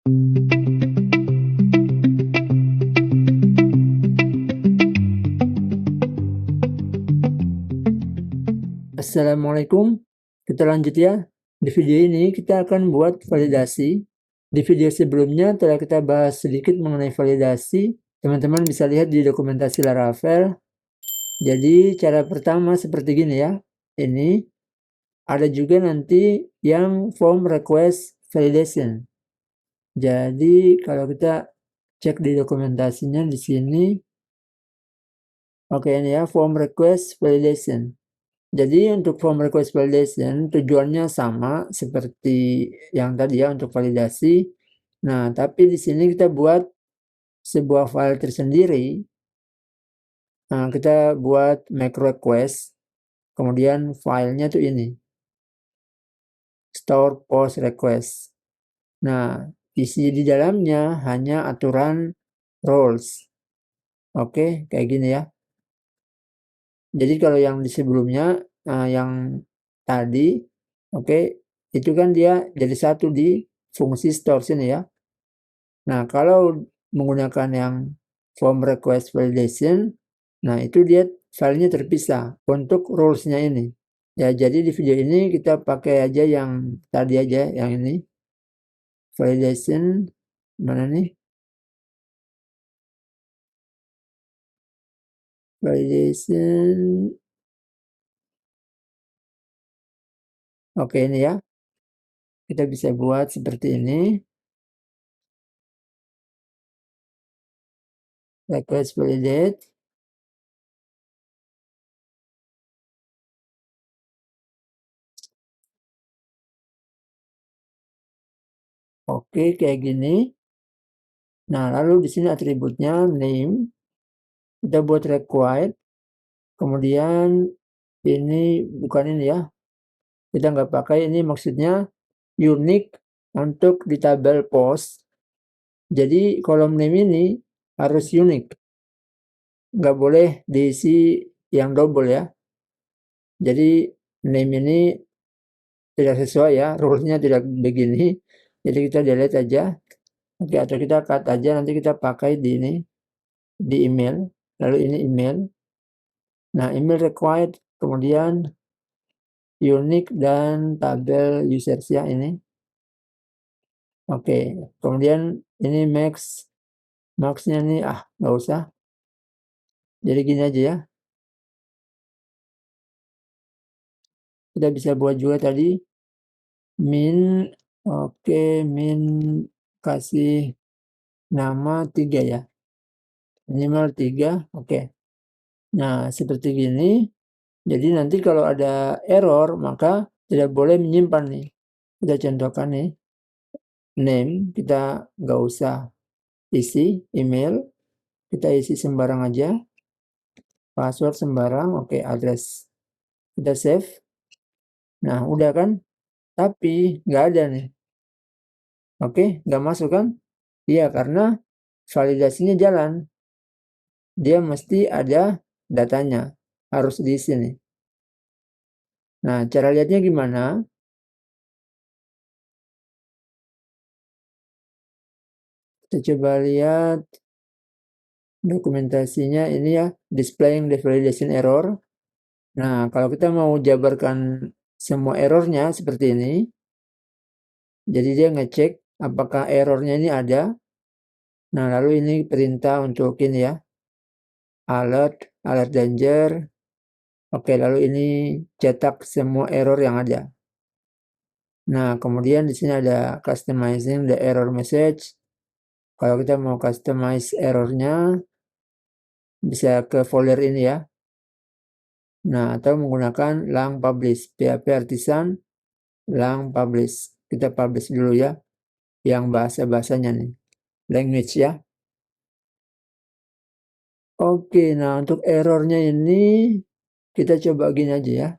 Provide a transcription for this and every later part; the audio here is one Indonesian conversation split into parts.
Assalamualaikum, kita lanjut ya. Di video ini kita akan buat validasi. Di video sebelumnya telah kita bahas sedikit mengenai validasi. Teman-teman bisa lihat di dokumentasi Laravel. Jadi cara pertama seperti gini ya. Ini ada juga nanti yang form request validation. Jadi kalau kita cek di dokumentasinya di sini, oke ini ya form request validation. Jadi untuk form request validation tujuannya sama seperti yang tadi ya untuk validasi. Nah, tapi di sini kita buat sebuah file tersendiri. Nah, kita buat make request, kemudian filenya tuh ini, store post request. Nah, isi di dalamnya hanya aturan roles. Oke, kayak gini ya. Jadi kalau yang di sebelumnya, yang tadi, oke, itu kan dia jadi satu di fungsi store sini ya. Nah, kalau menggunakan yang form request validation, nah itu dia filenya terpisah untuk rules-nya ini. Ya, jadi di video ini kita pakai aja yang tadi aja, yang ini. Validation, mana nih? Validation. Oke, ini ya. Kita bisa buat seperti ini. Request validate. Oke, kayak gini. Nah, lalu di sini atributnya name. Kita buat required. Kemudian ini bukan ini ya. Kita nggak pakai ini, maksudnya unique untuk di tabel post. Jadi kolom name ini harus unik. Nggak boleh diisi yang double ya. Jadi name ini tidak sesuai ya, rule-nya tidak begini. Jadi kita delete aja. Oke, atau kita cut aja, nanti kita pakai di ini, di email. Lalu ini email. Nah, email required, kemudian unique dan tabel users ya ini. Oke, kemudian ini max-nya nih, nggak usah. Jadi gini aja ya. Kita bisa buat juga tadi min, oke, min kasih nama 3 ya. Minimal 3, oke. Nah, seperti gini. Jadi nanti kalau ada error, maka tidak boleh menyimpan nih. Kita contohkan nih. Name, kita nggak usah isi email. Kita isi sembarang aja. Password sembarang, oke, address. Kita save. Nah, udah kan? Tapi nggak ada nih. Oke, nggak masuk kan? Iya, karena validasinya jalan. Dia mesti ada datanya. Harus diisi nih. Nah, cara lihatnya gimana? Kita coba lihat dokumentasinya ini ya, displaying the validation error. Nah, kalau kita mau jabarkan semua errornya seperti ini, jadi dia ngecek apakah errornya ini ada. Nah, lalu ini perintah untuk ini ya, alert danger. Oke, lalu ini cetak semua error yang ada. Nah, kemudian di sini ada customizing the error message. Kalau kita mau customize errornya, bisa ke folder ini ya. Nah, atau menggunakan lang publish, PHP artisan lang publish. Kita publish dulu ya, yang bahasa-bahasanya nih, language ya. Oke, nah untuk errornya ini kita coba gini aja ya.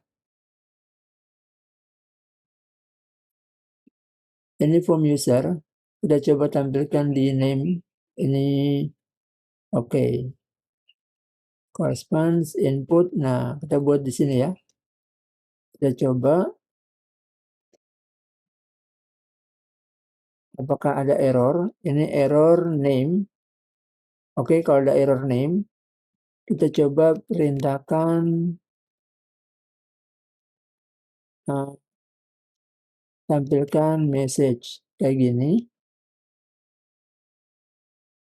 Ini form user, kita coba tampilkan di name. Ini oke. Corresponds input. Nah, kita buat di sini ya. Kita coba. apakah ada error. Ini error name. Oke, kalau ada error name, kita coba perintahkan tampilkan message kayak gini.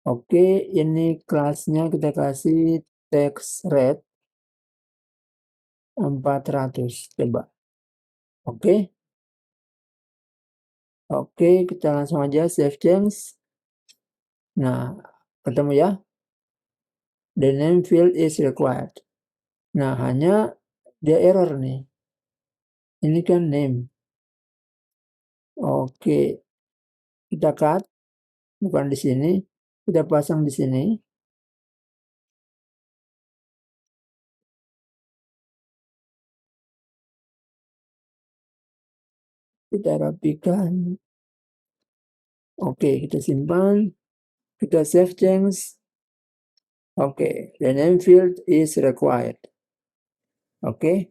Oke, ini kelasnya kita kasih text rate 400. Coba. Oke. Oke, kita langsung aja save change. Nah, ketemu ya. The name field is required. Nah, hanya dia error nih. Ini kan name. Oke. Kita cut. Bukan di sini. Kita pasang di sini. Kita rapikan. Oke, kita simpan. Kita save change. Oke, the name field is required. Oke.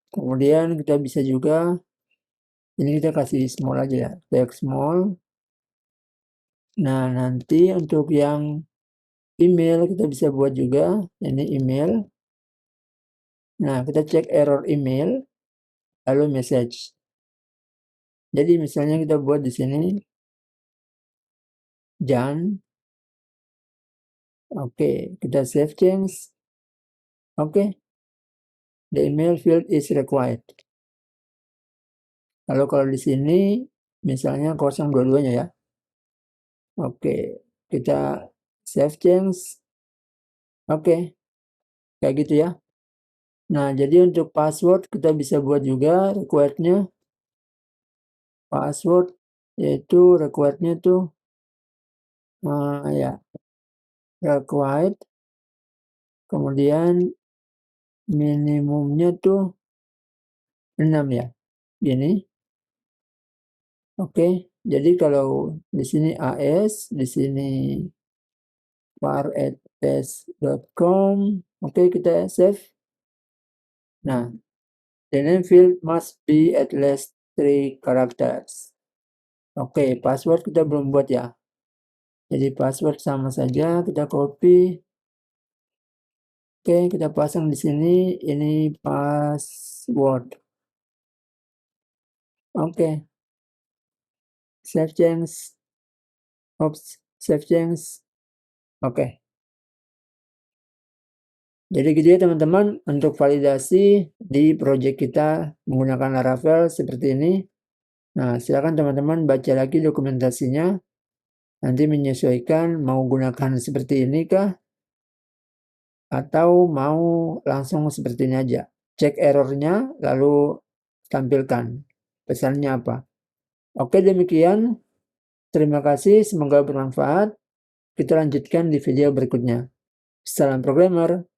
Kemudian kita bisa juga, ini kita kasih small aja ya, text small. Nah, nanti untuk yang email kita bisa buat juga, ini email. Nah, kita cek error email, lalu message. Jadi misalnya kita buat di sini, Jan. Oke, kita save change. Oke, the email field is required. Lalu kalau di sini, misalnya 022-nya ya. Oke, kita save change. Oke, kayak gitu ya. Nah, jadi untuk password kita bisa buat juga required-nya. Password, yaitu required-nya tuh, ya, required. Kemudian minimumnya tuh 6 ya. Gini. Oke, jadi kalau di sini AS, di sini var@test.com. Oke, kita save. Nah, the name field must be at least 3 characters. Oke, password kita belum buat ya. Jadi password sama saja, kita copy. Oke, kita pasang di sini, ini password. Oke. Save change. Oops, save change. Oke. Jadi gitu ya teman-teman, untuk validasi di project kita menggunakan Laravel seperti ini. Nah, silakan teman-teman baca lagi dokumentasinya. Nanti menyesuaikan mau gunakan seperti ini kah? Atau mau langsung seperti ini aja. Cek errornya, lalu tampilkan pesannya apa. Oke, demikian. Terima kasih, semoga bermanfaat. Kita lanjutkan di video berikutnya. Salam programmer.